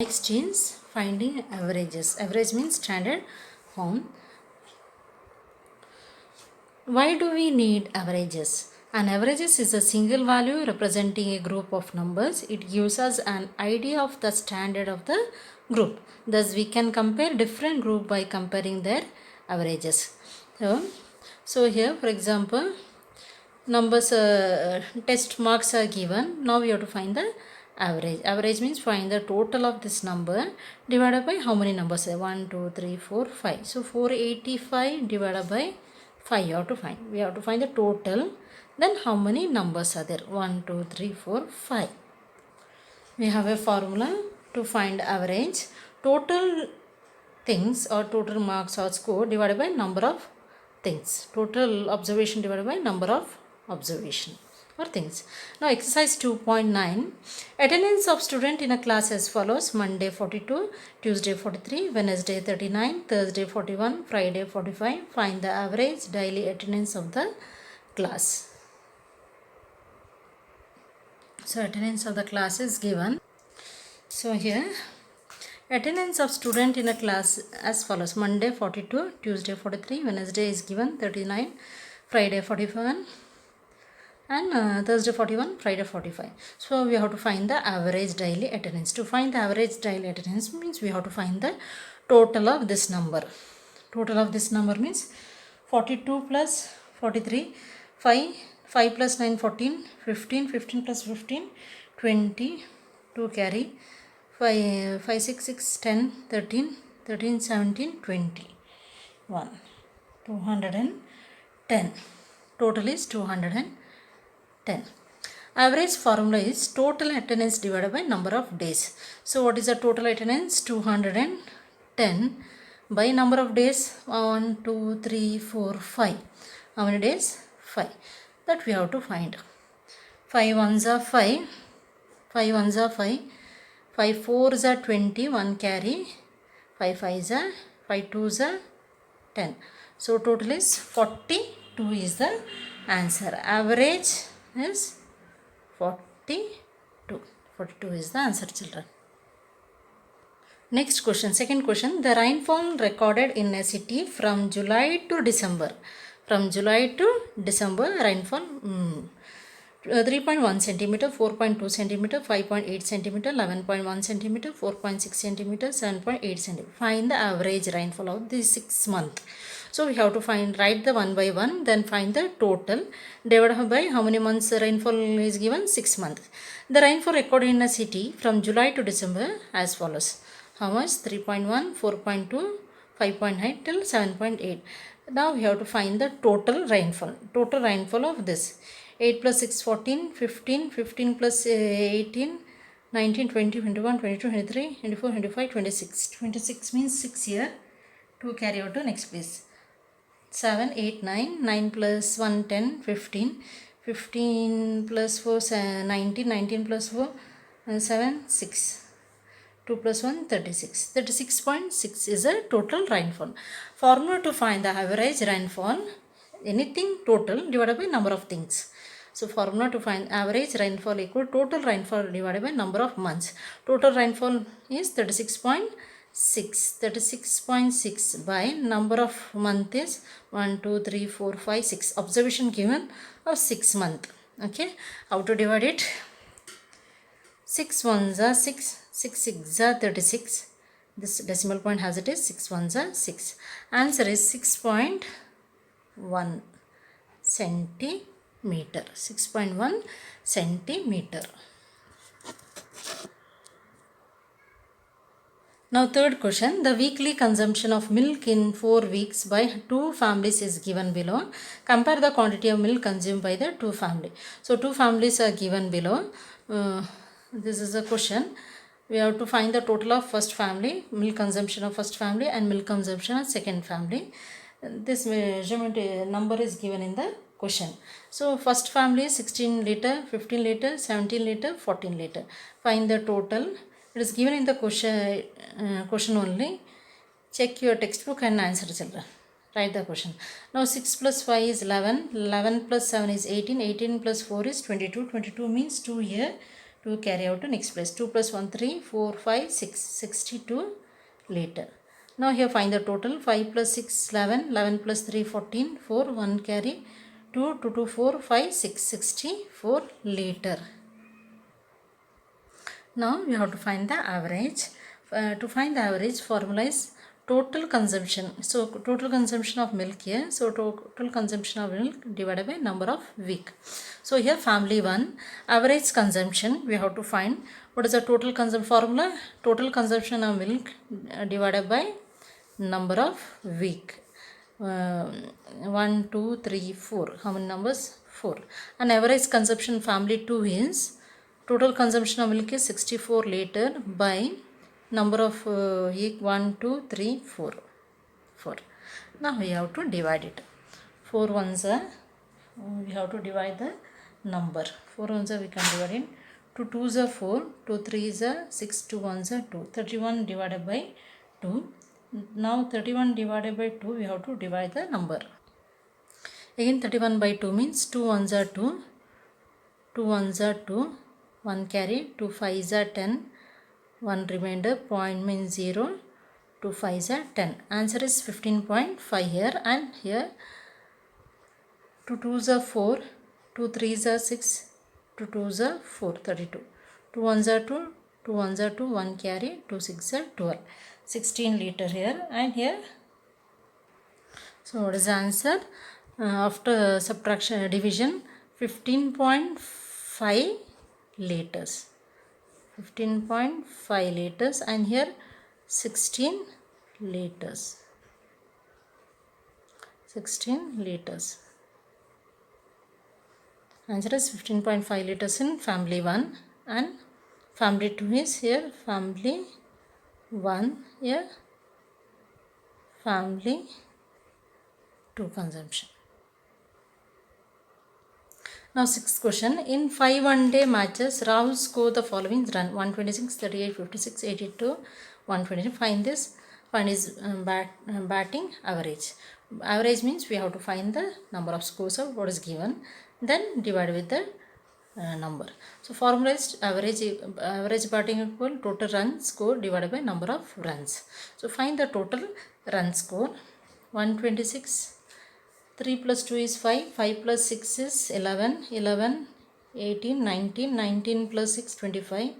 Next is finding averages. Average means standard form. Why do we need averages? An averages is a single value representing a group of numbers. It gives us an idea of the standard of the group. Thus, we can compare different group by comparing their averages. So here, for example, numbers test marks are given. Now we have to find the average means find the total of this number divided by how many numbers 1 2 3 4 5. So 485 divided by 5 you have to find. We have to find the total, then how many numbers are there 1 2 3 4 5. We have a formula to find average. Total things or total marks or score divided by number of things. Total observation divided by number of observation or things. Now exercise 2.9. Attendance of student in a class as follows: Monday 42, Tuesday 43, Wednesday 39, Thursday 41, Friday 45. Find the average daily attendance of the class. So attendance of the class is given. So here attendance of student in a class as follows: Monday 42, Tuesday 43, Wednesday is given 39, Friday 41 and Thursday 41, Friday 45. So we have to find the average daily attendance. To find the average daily attendance means we have to find the total of this number. Total of this number means 42 plus 43, 5 plus 9, 14, 15, 15 plus 15, 20, 2 carry, 5, 6, 6, 10, 13, 13, 17, 21, 210. Total is 210. Average formula is total attendance divided by number of days. So what is the total attendance? 210 by number of days 1, 2, 3, 4, 5. How many days? 5. That we have to find. 5 ones are 5. 5 ones are 5. 5 fours are 20. 1 carry. 5 fives are 5 twos are 10. So total is 42 is the answer. Average is 42. 42 is the answer, children. Next question, second question. The rainfall recorded in a city from July to December. From July to December, rainfall 3.1 centimeter, 4.2 centimeter, 5.8 centimeter, 11.1 centimeter, 4.6 centimeter, 7.8 centimeter. Find the average rainfall of this 6 months. So we have to write the one by one, then find the total divided by how many months rainfall is given, 6 months. The rainfall recorded in a city from July to December as follows. How much? 3.1, 4.2, 5.9 till 7.8. Now we have to find the total rainfall. Total rainfall of this. 8 plus 6, 14, 15, 15 plus 18, 19, 20, 21, 22, 23, 24, 25, 26. 26 means 6 here. 2 carry out to next place. 7, 8, 9, 9 plus 1, 10, 15, 15 plus 4, 19, 19 plus 4, 7, 6. 2 plus 1, 36. 36.6 is a total rainfall. Formula to find the average rainfall, anything total divided by number of things. So formula to find average rainfall equal total rainfall divided by number of months. Total rainfall is 36.6. 36.6 by number of month is 1, 2, 3, 4, 5, 6. Observation given of 6 month. Okay. How to divide it? 6 ones are 6. 6 6 are 36. This decimal point has it is 6 ones are 6. Answer is 6.1 centimeter. 6.1 centimeter. Now third question, the weekly consumption of milk in 4 weeks by 2 families is given below. Compare the quantity of milk consumed by the 2 families. So 2 families are given below. This is a question. We have to find the total of first family, milk consumption of first family and milk consumption of second family. This measurement number is given in the question. So first family is 16 liter, 15 liter, 17 liter, 14 liter. Find the total. It is given in the question only. Check your textbook and answer, children. Write the question. Now 6 plus 5 is 11. 11 plus 7 is 18. 18 plus 4 is 22. 22 means 2 here. 2 carry out to next place. 2 plus 1 3 4 5 6 62 liter. Now here find the total. 5 plus 6 11 11 plus 3 14 4 1 carry 2 2 2 4 5 6 64 liter. Now we have to find the average. To find the average, formula is total consumption. So total consumption of milk here. So total consumption of milk divided by number of week. So here family 1, average consumption we have to find. What is the total consumption formula? Total consumption of milk divided by number of week. 1 2 3 4. How many numbers? 4. And average consumption family 2 is total consumption of milk is 64 liter by number of 1 2 3 4 4. Now we have to divide it. 4 ones are we have to divide the number. 4 ones are we can divide in. 2 2s are 4, 2 3s are 6, 2 ones are 2. 31 divided by 2. Now 31 divided by 2 we have to divide the number. Again 31 by 2 means 2 ones are 2, 2 ones are 2, 1 carry, 2 5s are 10, 1 remainder, point means 0, 2 5s are 10. Answer is 15.5 here, and here 2 2s are 4, 2 3s are 6, 2 2s are 4, 32. 2 1s are 2, 2 1s are 2, 1 carry, 2 6 are 12. 16 liter here, and here. So what is the answer? After subtraction division, 15.5 liters. 15.5 liters, and here 16 liters. 16 liters. Answer is 15.5 liters in family 1, and family 2 is here family 1, here family 2 consumption. Now 6th question. In 5 one-day matches, Rahul scored the following run: 126, 38, 56, 82, 120. Find this. Find his batting average. Average means we have to find the number of scores of what is given, then divide with the number. So formula is average batting equal total run score divided by number of runs. So find the total run score. 126. 3 plus 2 is 5, 5 plus 6 is 11, 11, 18, 19, 19 plus 6, 25,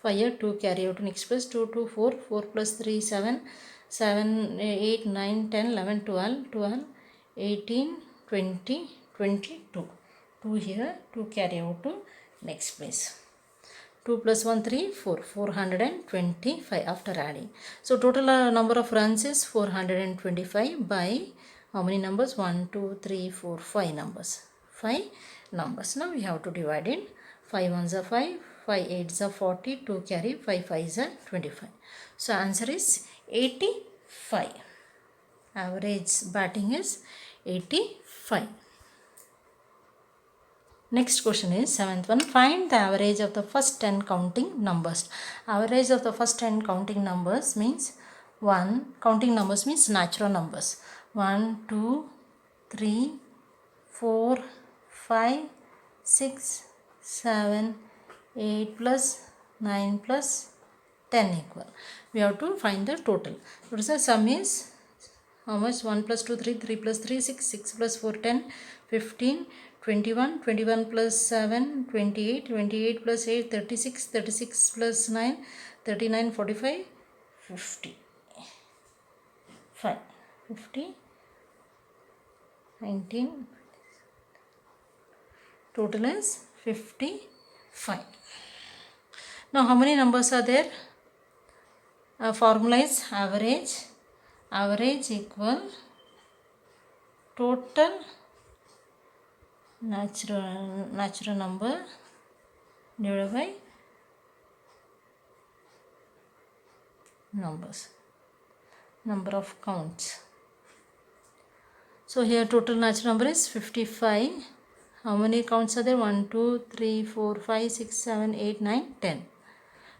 5 here 2 carry out next plus 2, 2, 4, 4 plus 3, 7, 7, 8, 9, 10, 11, 12, 12, 18, 20, 22. 2 here, 2 carry out to next place. 2 plus 1, 3, 4, 425 after adding. So total number of runs is 425 by how many numbers? 1, 2, 3, 4, 5 numbers. 5 numbers. Now we have to divide in. 5 ones are 5, 5 8s are 40, 2 carry, 5 5s are 25. So answer is 85. Average batting is 85. Next question is 7th one. Find the average of the first 10 counting numbers. Average of the first 10 counting numbers means 1. Counting numbers means natural numbers. 1, 2, 3, 4, 5, 6, 7, 8 plus 9 plus 10 equal. We have to find the total. What is the sum is how much? 1 plus 2, 3, 3 plus 3, 6, 6 plus 4, 10, 15, 21, 21 plus 7, 28, 28 plus 8, 36, 36 plus 9, 39, 45, 50. 5, 50, 19, total is 55. Now how many numbers are there? Formula is average. Average equal total natural number divided by number of counts. So here total natural number is 55. How many counts are there? 1, 2, 3, 4, 5, 6, 7, 8, 9, 10.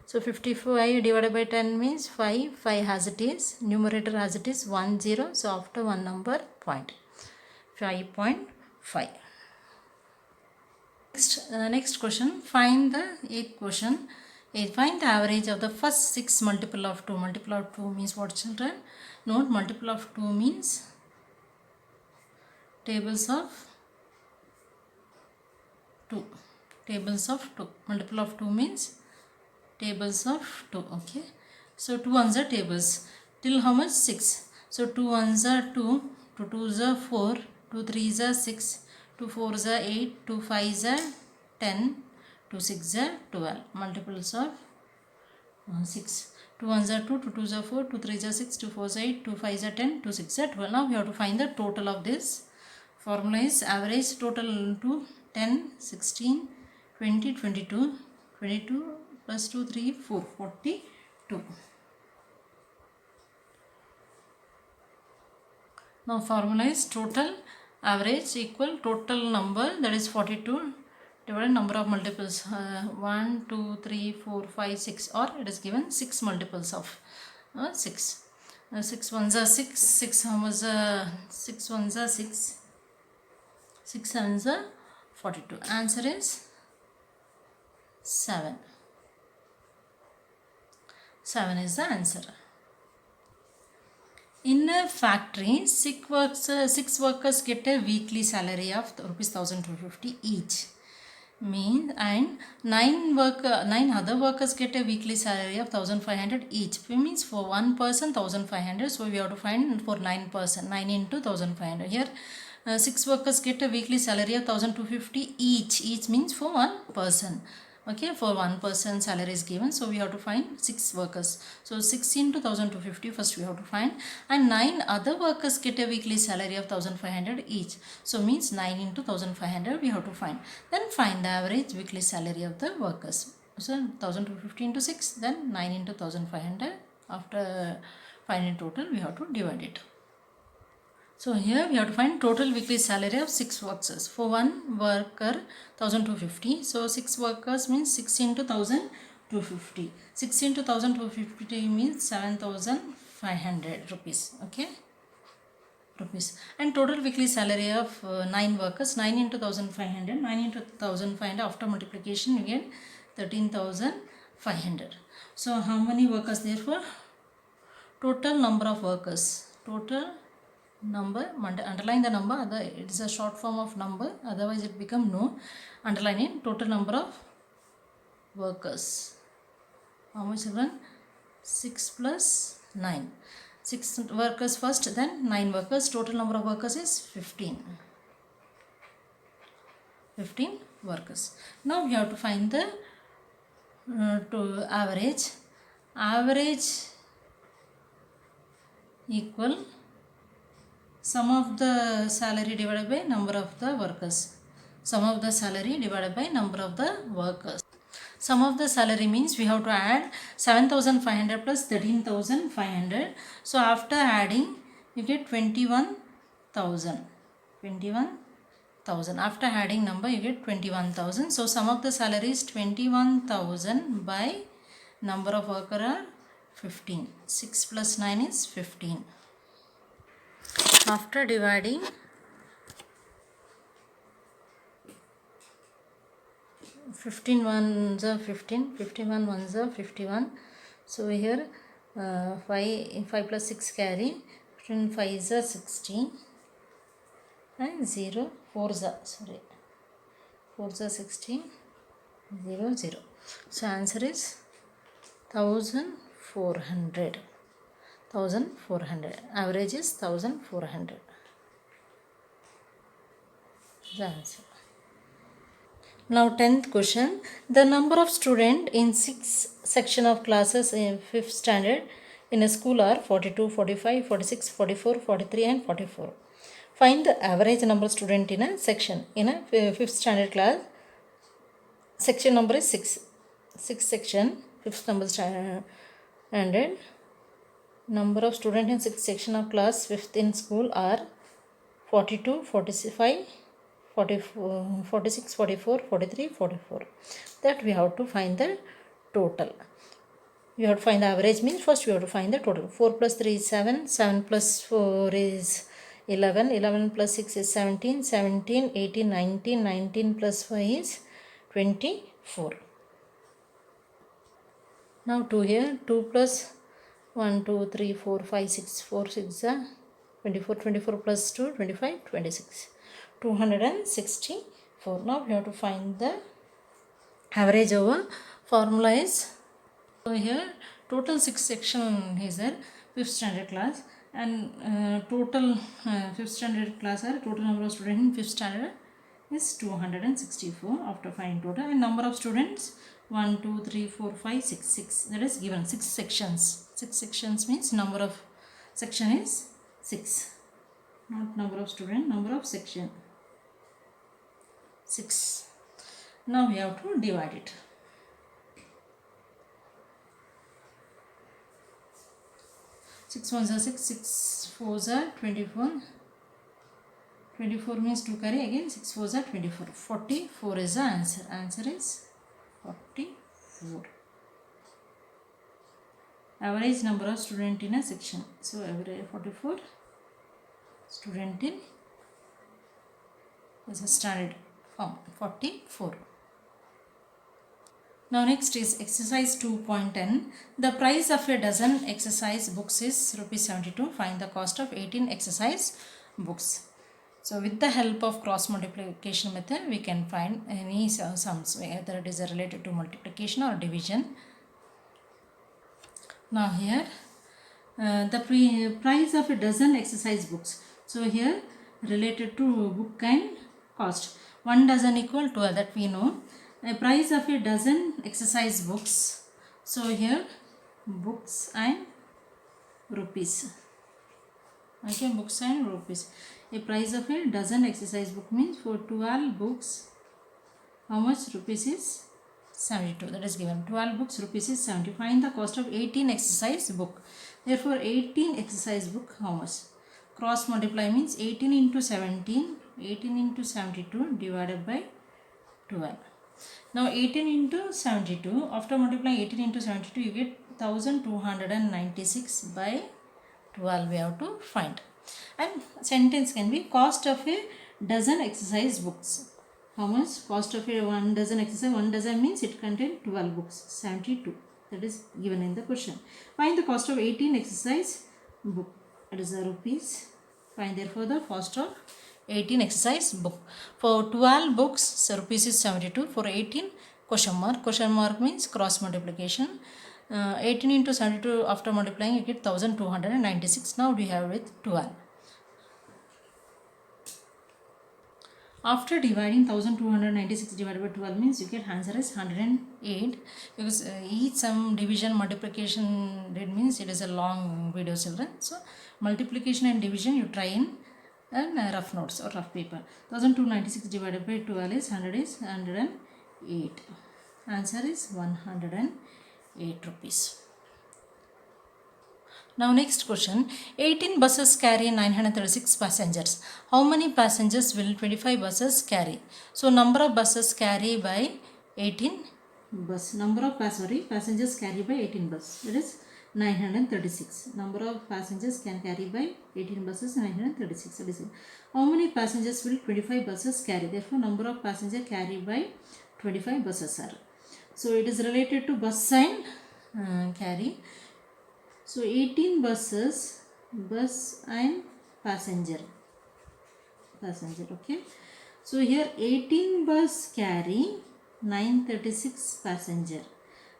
So 55 divided by 10 means 5. 5 as it is. Numerator as it is 1, 0. So after one number point. 5.5. Next question, find the 8th question. Find the average of the first 6 multiple of 2. Multiple of 2 means what, children? Note, multiple of 2 means tables of 2. Tables of 2. Multiple of 2 means tables of 2. Okay. So 2 ones are tables. Till how much? 6. So 2 ones are 2. 2 twos are 4. 2 threes are 6. 2 fours are 8. 2 fives are 10. 2 six are 12. Multiples of 6. 2 ones are 2. 2 twos are 4. 2 threes are 6. 2 fours are 8. 2 fives are 10. 2 six are 12. Now we have to find the total of this. Formula is average total into 10, 16, 20, 22. 22 plus 2, 3, 4, 42. Now formula is total average equal total number, that is 42, divided number of multiples 1, 2, 3, 4, 5, 6, or it is given 6 multiples of 6. 6 ones are 6, 6 ones are 6, 6 sevens are 42. Answer is 7. 7 is the answer. In a factory, 6 workers get a weekly salary of rupees 1250 each. And 9 other workers get a weekly salary of 1500 each. It means for one person 1500. So we have to find for 9 person, 9 into 1500. Here 6 workers get a weekly salary of 1250 each. Each means for one person. Okay, for one person salary is given, so we have to find 6 workers. So 6 into 1250 first we have to find, and 9 other workers get a weekly salary of 1500 each. So means 9 into 1500 we have to find. Then find the average weekly salary of the workers. So 1250 into 6, then 9 into 1500. After finding total, we have to divide it. So here we have to find total weekly salary of 6 workers. For one worker 1250. So 6 workers means 6 into 1250. 6 into 1250 means 7500 rupees. Okay. Rupees. And total weekly salary of 9 workers, 9 into 1500. 9 into 1500 after multiplication you get 13,500. So how many workers therefore? Total number of workers. Total number, underline the number, it is a short form of number, otherwise it become no. Underline it, total number of workers. How much children? 6 plus 9. 6 workers first, then 9 workers. Total number of workers is 15. 15 workers. Now we have to find the average. Average equal sum of the salary divided by number of the workers. Sum of the salary divided by number of the workers. Sum of the salary means we have to add 7,500 plus 13,500. So after adding, you get 21,000. 21,000. After adding number, you get 21,000. So sum of the salary is 21,000 by number of worker are 15. 6 plus 9 is 15. After dividing, 15 ones are 15, 51 ones are 51. So here 5 plus 6 carry, 15 5s are 16 and 0 4s are 16, 0 0. So answer is 1400. 1400. Average is 1400. The answer. Now 10th question. The number of students in 6 section of classes in 5th standard in a school are 42, 45, 46, 44, 43 and 44. Find the average number of students in a section. In a 5th standard class, section number is 6. 6th section, 5th number standard. Number of students in 6th section of class 5th in school are 42, 45, 44, 46, 44, 43, 44. That we have to find the total. We have to find the average means first we have to find the total. 4 plus 3 is 7, 7 plus 4 is 11, 11 plus 6 is 17, 17, 18, 19, 19 plus 5 is 24. Now 2 here, 2 plus 1, 2, 3, 4, 5, 6, 4, 6 are 24, 24 plus 2, 25, 26. 264. Now we have to find the average over. Formula is, so here total 6 section is there, 5th standard class, and total 5th standard class are total number of students in 5th standard is 264 after finding total, and number of students 1, 2, 3, 4, 5, 6, 6, that is given 6 sections. 6 sections means number of section is 6, not number of student, number of section 6. Now we have to divide it. 6 ones are 6, 6 fours are 24. 24 means 2 carry, again 6 fours are 24. 44 is the answer. Answer is 44. Average number of student in a section. So average 44 student in is a standard form, 44. Now next is exercise 2.10. The price of a dozen exercise books is ₹72. Find the cost of 18 exercise books. So with the help of cross multiplication method, we can find any sums, whether it is related to multiplication or division. Now here the price of a dozen exercise books. So here related to book and cost. 1 dozen equal 12, that we know. A price of a dozen exercise books. So here books and rupees. Okay, books and rupees. A price of a dozen exercise book means for 12 books, how much? Rupees is 72. That is given. 12 books, rupees is 70. Find the cost of 18 exercise book. Therefore 18 exercise book, how much? Cross multiply means 18 into 17, 18 into 72 divided by 12. Now 18 into 72, after multiplying 18 into 72, you get 1296 by 12 we have to find. And sentence can be cost of a dozen exercise books. How much? Cost of a 1 dozen exercise, 1 dozen means it contains 12 books, 72. That is given in the question. Find the cost of 18 exercise book. That is the rupees. Find therefore the cost of 18 exercise book. For 12 books, so rupees is 72. For 18, question mark. Question mark means cross multiplication. 18 into 72 after multiplying you get 1296. Now we have with 12. After dividing 1296 divided by 12 means you get answer is 108, because each sum division multiplication did means it is a long video, children. So multiplication and division you try in rough notes or rough paper. 1296 divided by 12 is 108. Answer is 108 rupees. Now next question. 18 buses carry 936 passengers. How many passengers will 25 buses carry? So number of buses carry by 18 bus. Number of passengers carry by 18 bus. That is 936. Number of passengers can carry by 18 buses, 936. That is it. How many passengers will 25 buses carry? Therefore number of passengers carry by 25 buses are. So it is related to bus and carry. So 18 buses, bus and passenger, okay. So here 18 bus carry 936 passenger.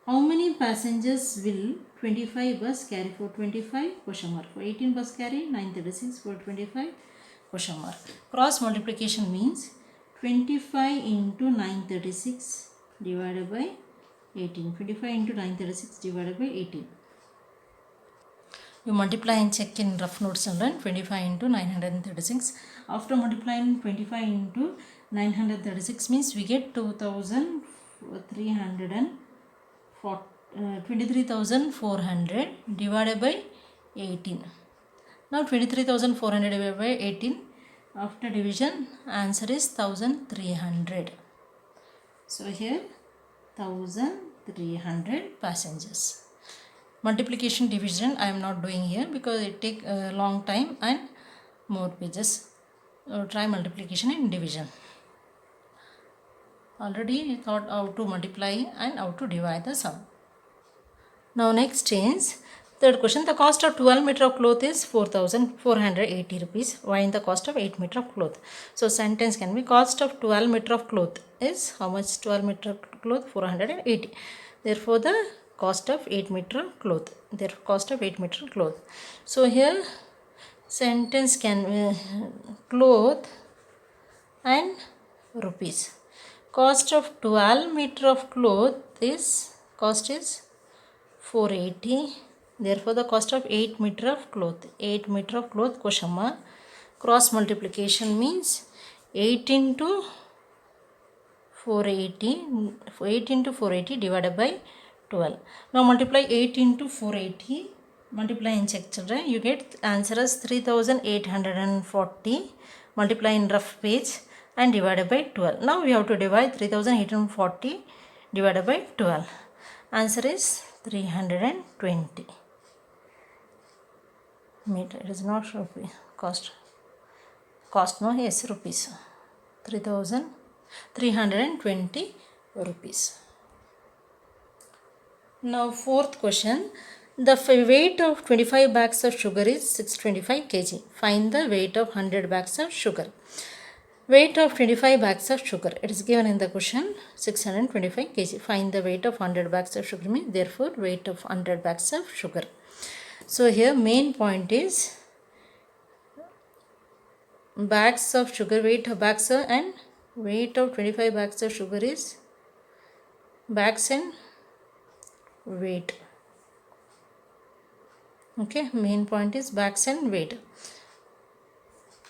How many passengers will 25 bus carry? For 25, question mark. For 18 bus carry 936, for 25, question mark. Cross multiplication means 25 into 936 divided by 18. 25 into 936 divided by 18. You multiply and check in rough notes, children. 25 into 936. After multiplying 25 into 936 means we get 23,400 divided by 18. Now 23,400 divided by 18. After division, answer is 1,300. So here 1,300 passengers. Multiplication division I am not doing here because it take a long time and more pages. Try multiplication and division. Already thought how to multiply and how to divide the sum. Now next is third question. The cost of 12 meter of cloth is 4,480 rupees. Find the cost of 8 meter of cloth. So sentence can be cost of 12 meter of cloth is how much? 12 meter of cloth 480. Therefore the cost of 8 meter of cloth. Therefore cost of 8 meter of cloth. So here sentence can be cloth and rupees. Cost of 12 meter of cloth is cost is 480. Therefore the cost of 8 meter of cloth. 8 meter of cloth question mark. Cross multiplication means 8 into 480. 8 into 480 divided by 12. Now multiply 8 into 480. Multiply and check children. You get answer as 3840. Multiply in rough page and divided by 12. Now we have to divide 3840 divided by 12. Answer is 320 meter. It is not rupee cost no, yes, rupees. 3,320 rupees. Now fourth question. The weight of 25 bags of sugar is 625 kg. Find the weight of 100 bags of sugar. Weight of 25 bags of sugar. It is given in the question 625 kg. Find the weight of 100 bags of sugar means therefore weight of 100 bags of sugar. So here main point is bags of sugar, weight of bags of, and weight of 25 bags of sugar is bags and weight. Okay, main point is bags and weight.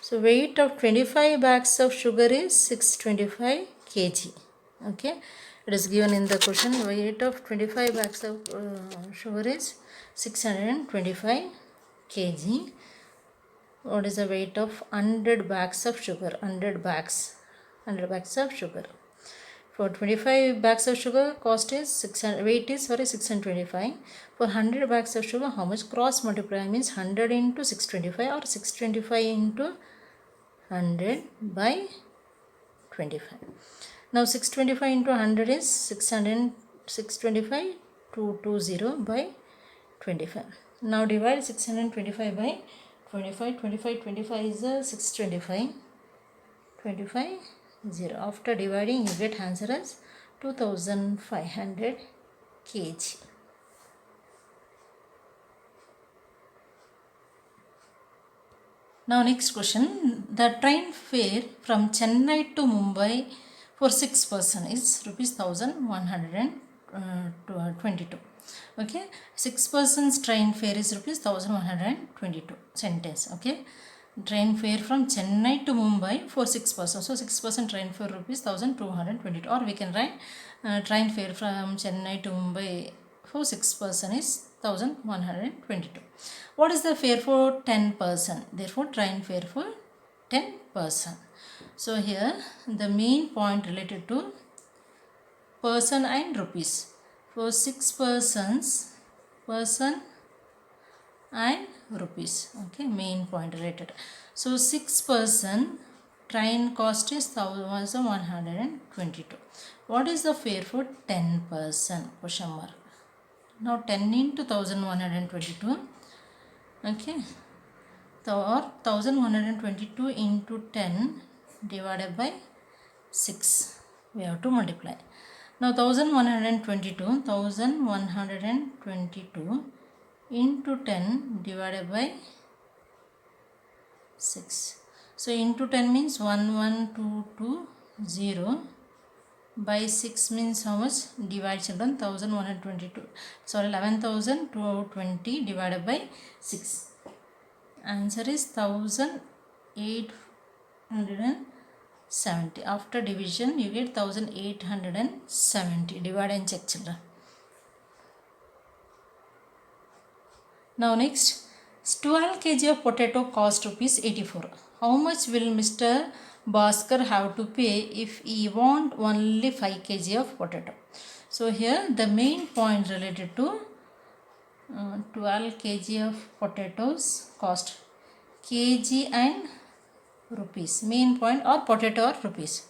So weight of 25 bags of sugar is 625 kg. Okay, it is given in the question. Weight of 25 bags of sugar is 625 kg. What is the weight of 100 bags of sugar? 100 bags of sugar. For 25 bags of sugar, cost is 600. Weight is 625. For 100 bags of sugar, how much? Cross multiply means 100 into 625 or 625 into 100 by 25. Now 625 into 100 is 600, 625 220 by 25. Now divide 625 by 25. 25 is 625. 25 0. After dividing you get answer as 2500 kg. Now next question. The train fare from Chennai to Mumbai for 6 person is rupees 1122. Okay, 6 persons train fare is rupees 1122. Sentence. Okay, train fare from Chennai to Mumbai for 6 persons. So 6 person train fare rupees 1222. Or we can write train fare from Chennai to Mumbai for 6 person is 1122. What is the fare for 10 person? Therefore train fare for 10 person. So here the main point related to person and rupees. For 6 persons, person and rupees. Okay, main point related. So 6 person train cost is 1122. What is the fare for 10 person? Question mark. Now 10 into 1122. Okay, or 1122 into 10 divided by 6. We have to multiply. Now 1122 into 10 divided by 6. So into 10 means 11220 by 6 means how much? Divide children. 1122. Sorry, 11,220 divided by 6. Answer is 1870. After division you get 1870. Divide and check children. Now next, 12 kg of potato cost rupees 84. How much will Mr. Bhaskar have to pay if he want only 5 kg of potato? So here the main point related to 12 kg of potatoes cost. Kg and rupees. Main point or potato or rupees.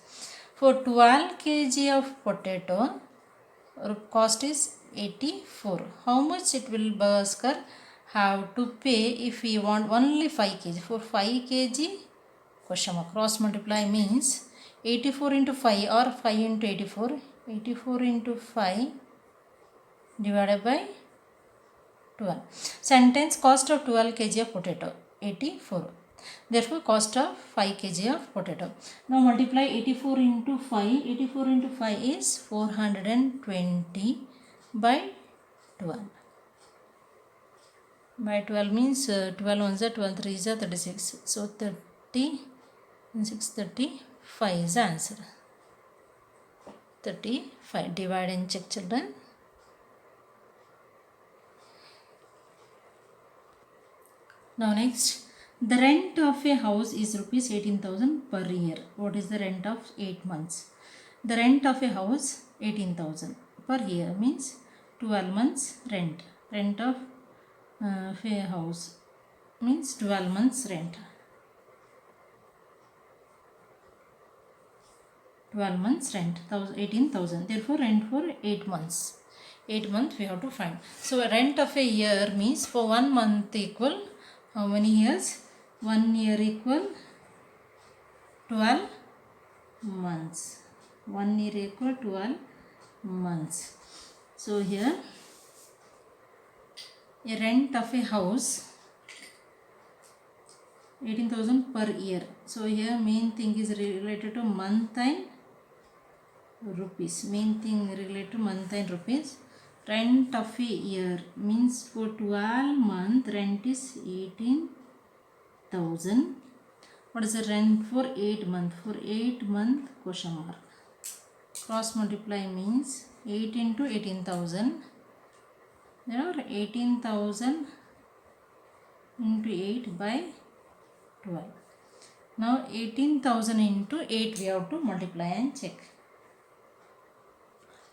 For 12 kg of potato, cost is 84. How much it will Bhaskar have to pay if we want only 5 kg? For 5 kg, question mark, cross multiply means 84 into 5 or 5 into 84. 84 into 5 divided by 12. Sentence cost of 12 kg of potato 84. Therefore cost of 5 kg of potato. Now multiply 84 into 5. 84 into 5 is 420 by 12. By 12 means 12 ones are 12 3s are 36. So 30 and 6 35 is the answer. 35. Divide and check, children. Now next, the rent of a house is rupees 18,000 per year. What is the rent of 8 months? The rent of a house 18,000 per year means 12 months rent. Rent of a house means 12 months rent. 12 months rent 18,000. Therefore rent for 8 months. 8 months we have to find. So rent of a year means for 1 month equal how many years? 1 year equal 12 months. 1 year equal 12 months. So here a rent of a house 18,000 per year. So here main thing is related to month and rupees. Main thing related to month and rupees. Rent of a year means for 12 month rent is 18,000. What is the rent for 8 month? For 8 month question mark. Cross multiply means 8 into 18,000. There are 18,000 into 8 by 12. Now 18,000 into 8 we have to multiply and check.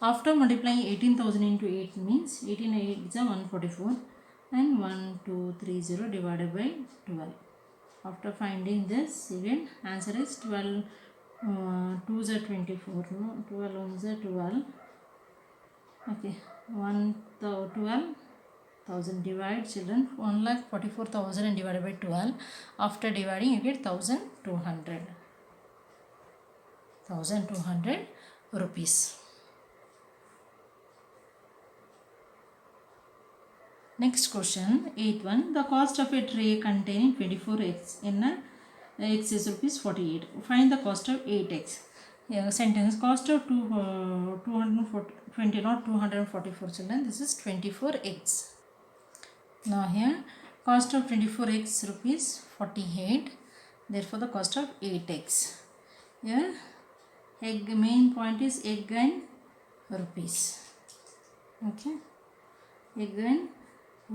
After multiplying 18,000 into 8 means 18 8 is 144 and 1230 divided by 12. After finding this, again answer is 12 2s are 24, no? 12 ones are 12. Okay, 12,000 divide, children, 1,44,000 and divided by 12. After dividing you get 1,200. 1,200 rupees. Next question, 8th one. The cost of a tray containing 24 eggs in a x is rupees 48. Find the cost of 8 eggs. Sentence cost of 220 not 244, children. This is 24 eggs. Now here cost of 24 eggs rupees 48. Therefore the cost of 8 eggs. Here egg main point is egg and rupees. Okay, egg and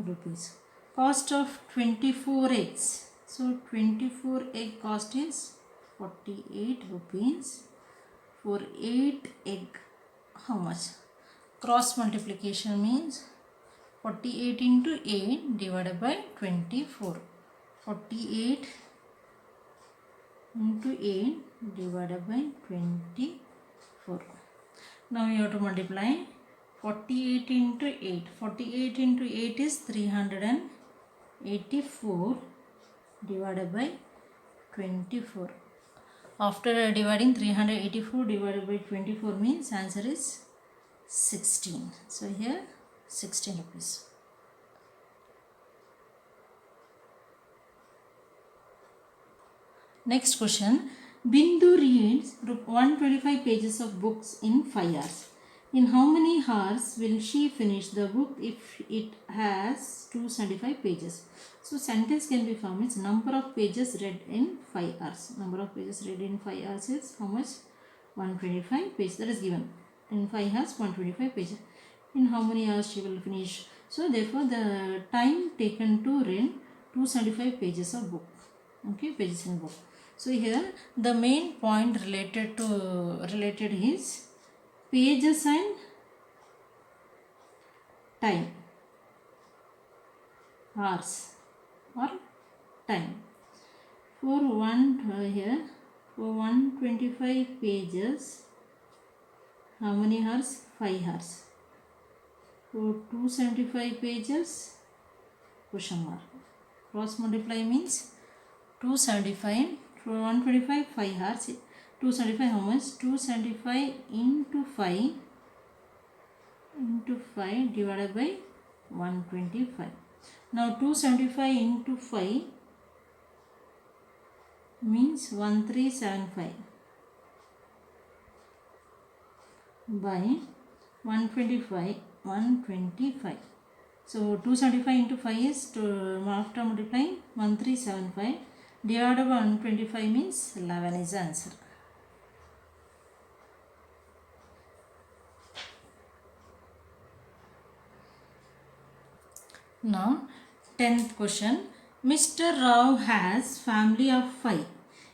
rupees. Cost of 24 eggs. So 24 egg cost is 48 rupees. For 8 egg, how much? Cross multiplication means 48 into 8 divided by 24. 48 into 8 divided by 24. Now you have to multiply 48 into 8. 48 into 8 is 384 divided by 24. After dividing 384 divided by 24 means answer is 16. So here 16 rupees. Next question. Bindu reads 125 pages of books in 5 hours. In how many hours will she finish the book if it has 275 pages? So sentence can be formed as number of pages read in 5 hours. Number of pages read in 5 hours is how much? 125 pages. That is given. In 5 hours 125 pages. In how many hours she will finish? So therefore the time taken to read 275 pages of book. Okay, pages in book. So here the main point related is pages and time, hours or time. For one here For 125 pages, how many hours? 5 hours. For 275 pages, question mark. Cross multiply means 275 for 125 5 hours. 275 how much? 275 into 5 divided by 125. Now 275 into 5 means 1375 by 125. So 275 into 5 is after multiplying 1375 divided by 125 means 11 is the answer. Now 10th question. Mr. Rao has family of 5.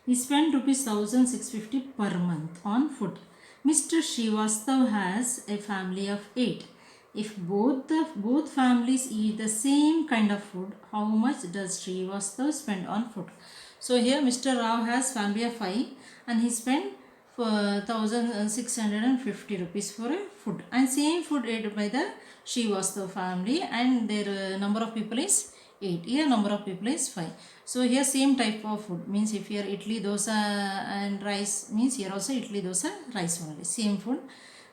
He spent rupees 1650 per month on food. Mr. Srivastav has a family of 8. If both families eat the same kind of food, how much does Srivastav spend on food? So here Mr. Rao has family of 5 and he spent for 1650 rupees for a food, and same food ate by the Srivastav family, and their number of people is 8. Here number of people is 5. So here same type of food means if here idli dosa and rice means here also idli dosa rice only, same food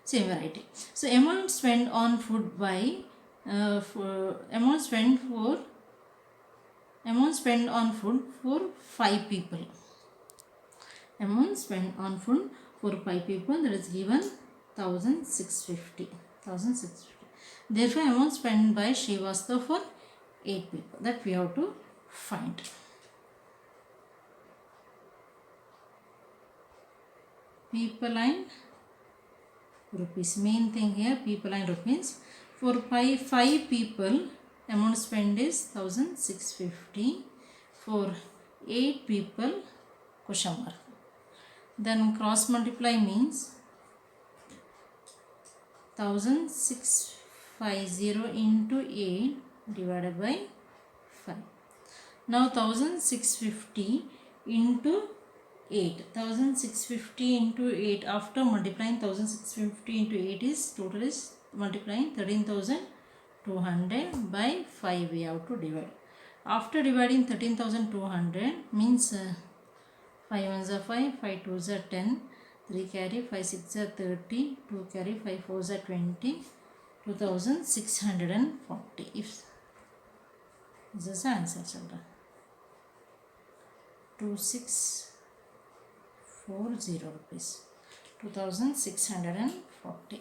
same variety. So amount spent on food by amount spent on food for 5 people. Amount spent on food for 5 people, that is given 1650. Therefore amount spent by Srivastav for 8 people, that we have to find. People and rupees, main thing here people and rupees. For 5 people amount spent is 1650. For 8 people question mark. Then cross multiply means 1650 into 8 divided by 5. Now 1650 into 8. 1650 into 8, after multiplying 1650 into 8 is total is multiplying 13,200 by 5 we have to divide. After dividing 13,200 means 5 ones are 5, 5 twos are 10, 3 carry, 5 6 are 30, 2 carry, 5 fours are 20, 2640. If this is the answer, children. 2640 rupees, 2640.